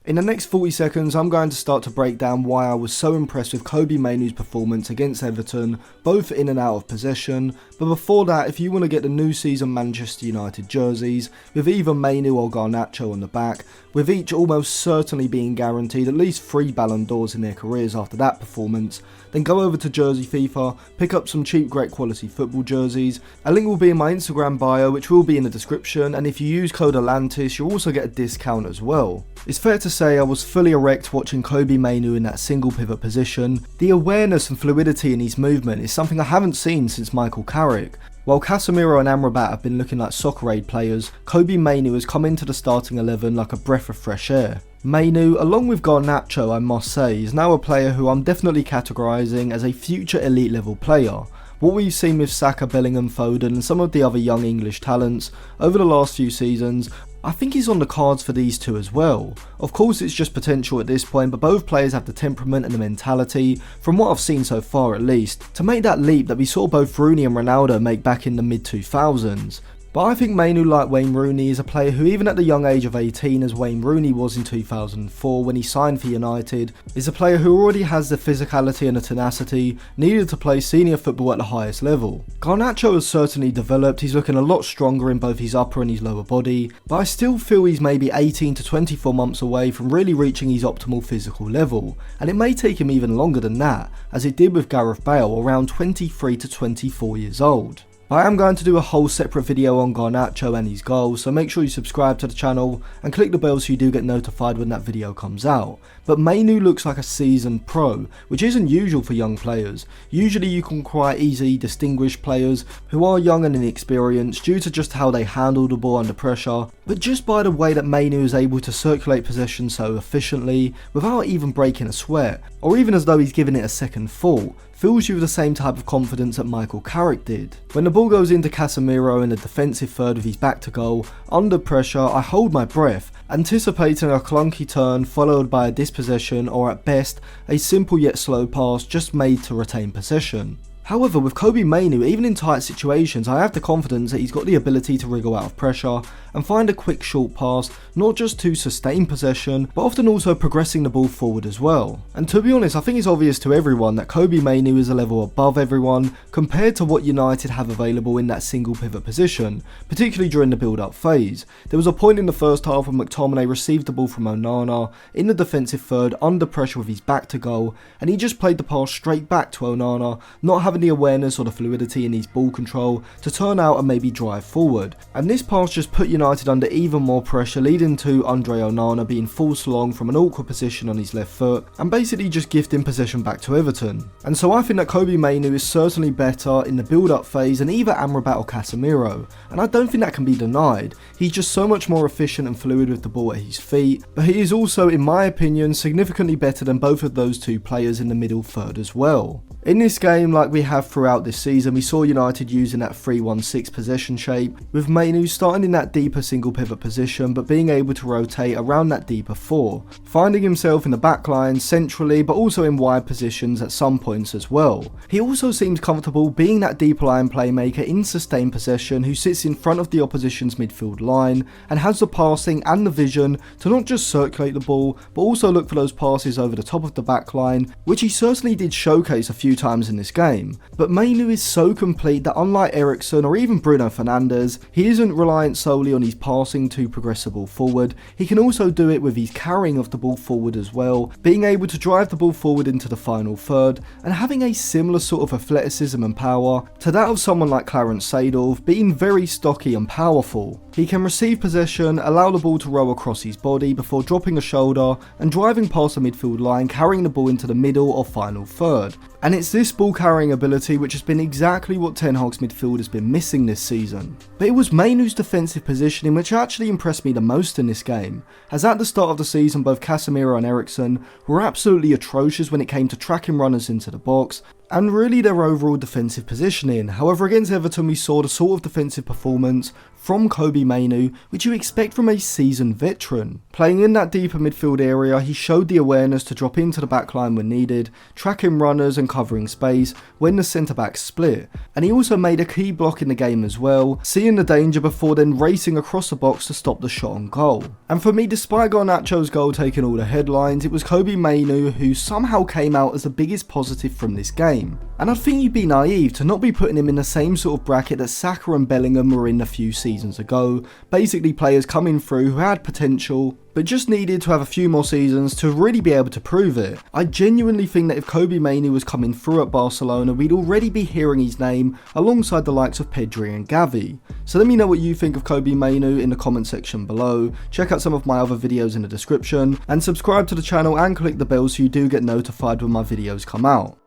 In the next 40 seconds, I'm going to start to break down why I was so impressed with Kobbie Mainoo's performance against Everton, both in and out of possession. But before that, if you want to get the new season Manchester United jerseys, with either Mainoo or Garnacho on the back, with each almost certainly being guaranteed at least 3 Ballon d'Ors in their careers after that performance, then go over to Jersey FIFA, pick up some cheap great quality football jerseys. A link will be in my Instagram bio, which will be in the description, and if you use code Atlantis, you'll also get a discount as well. It's fair to say I was fully erect watching Kobbie Mainoo in that single pivot position. The awareness and fluidity in his movement is something I haven't seen since Michael Carrick. While Casemiro and Amrabat have been looking like soccer aid players, Kobbie Mainoo has come into the starting 11 like a breath of fresh air. Mainoo, along with Garnacho I must say, is now a player who I'm definitely categorising as a future elite level player. What we've seen with Saka, Bellingham, Foden and some of the other young English talents over the last few seasons, I think he's on the cards for these two as well. Of course it's just potential at this point, but both players have the temperament and the mentality, from what I've seen so far at least, to make that leap that we saw both Rooney and Ronaldo make back in the mid-2000s. But I think Mainoo, like Wayne Rooney, is a player who, even at the young age of 18 as Wayne Rooney was in 2004 when he signed for United, is a player who already has the physicality and the tenacity needed to play senior football at the highest level. Garnacho has certainly developed, he's looking a lot stronger in both his upper and his lower body, but I still feel he's maybe 18 to 24 months away from really reaching his optimal physical level, and it may take him even longer than that, as it did with Gareth Bale around 23 to 24 years old. I am going to do a whole separate video on Garnacho and his goals, so make sure you subscribe to the channel and click the bell so you do get notified when that video comes out. But Mainoo looks like a seasoned pro, which isn't usual for young players. Usually you can quite easily distinguish players who are young and inexperienced due to just how they handle the ball under pressure, but just by the way that Mainoo is able to circulate possession so efficiently without even breaking a sweat, or even as though he's giving it a second thought, fills you with the same type of confidence that Michael Carrick did. When the ball goes into Casemiro in the defensive third with his back to goal, under pressure I hold my breath, anticipating a clunky turn followed by a dispossession or at best a simple yet slow pass just made to retain possession. However, with Kobbie Mainoo, even in tight situations, I have the confidence that he's got the ability to wriggle out of pressure and find a quick short pass, not just to sustain possession, but often also progressing the ball forward as well. And to be honest, I think it's obvious to everyone that Kobbie Mainoo is a level above everyone compared to what United have available in that single pivot position, particularly during the build-up phase. There was a point in the first half when McTominay received the ball from Onana in the defensive third under pressure with his back to goal, and he just played the pass straight back to Onana, not having the awareness or the fluidity in his ball control to turn out and maybe drive forward. And this pass just put United under even more pressure, leading to Andre Onana being forced long from an awkward position on his left foot and basically just gifting possession back to Everton. And so I think that Kobbie Mainoo is certainly better in the build-up phase than either Amrabat or Casemiro, and I don't think that can be denied. He's just so much more efficient and fluid with the ball at his feet, but he is also, in my opinion, significantly better than both of those two players in the middle third as well. In this game, like we have throughout this season, we saw United using that 3-1-6 possession shape, with Mainoo starting in that deeper single pivot position but being able to rotate around that deeper 4, finding himself in the back line centrally but also in wide positions at some points as well. He also seems comfortable being that deep line playmaker in sustained possession who sits in front of the opposition's midfield line and has the passing and the vision to not just circulate the ball but also look for those passes over the top of the back line, which he certainly did showcase a few times in this game. But Mainoo is so complete that unlike Eriksen or even Bruno Fernandes, he isn't reliant solely on his passing to progress the ball forward. He can also do it with his carrying of the ball forward as well, being able to drive the ball forward into the final third and having a similar sort of athleticism and power to that of someone like Clarence Seedorf, being very stocky and powerful. He can receive possession, allow the ball to roll across his body before dropping a shoulder and driving past the midfield line, carrying the ball into the middle or final third. And it's this ball carrying ability which has been exactly what Ten Hag's midfield has been missing this season. But it was Mainoo's defensive positioning which actually impressed me the most in this game, as at the start of the season both Casemiro and Eriksen were absolutely atrocious when it came to tracking runners into the box, and really their overall defensive positioning. However, against Everton we saw the sort of defensive performance from Kobbie Mainoo, which you expect from a seasoned veteran. Playing in that deeper midfield area, he showed the awareness to drop into the backline when needed, tracking runners and covering space when the centre-backs split, and he also made a key block in the game as well, seeing the danger before then racing across the box to stop the shot on goal. And for me, despite Garnacho's goal taking all the headlines, it was Kobbie Mainoo who somehow came out as the biggest positive from this game. And I think you'd be naive to not be putting him in the same sort of bracket that Saka and Bellingham were in a few seasons ago, basically players coming through who had potential, but just needed to have a few more seasons to really be able to prove it. I genuinely think that if Kobbie Mainoo was coming through at Barcelona, we'd already be hearing his name alongside the likes of Pedri and Gavi. So let me know what you think of Kobbie Mainoo in the comment section below, check out some of my other videos in the description, and subscribe to the channel and click the bell so you do get notified when my videos come out.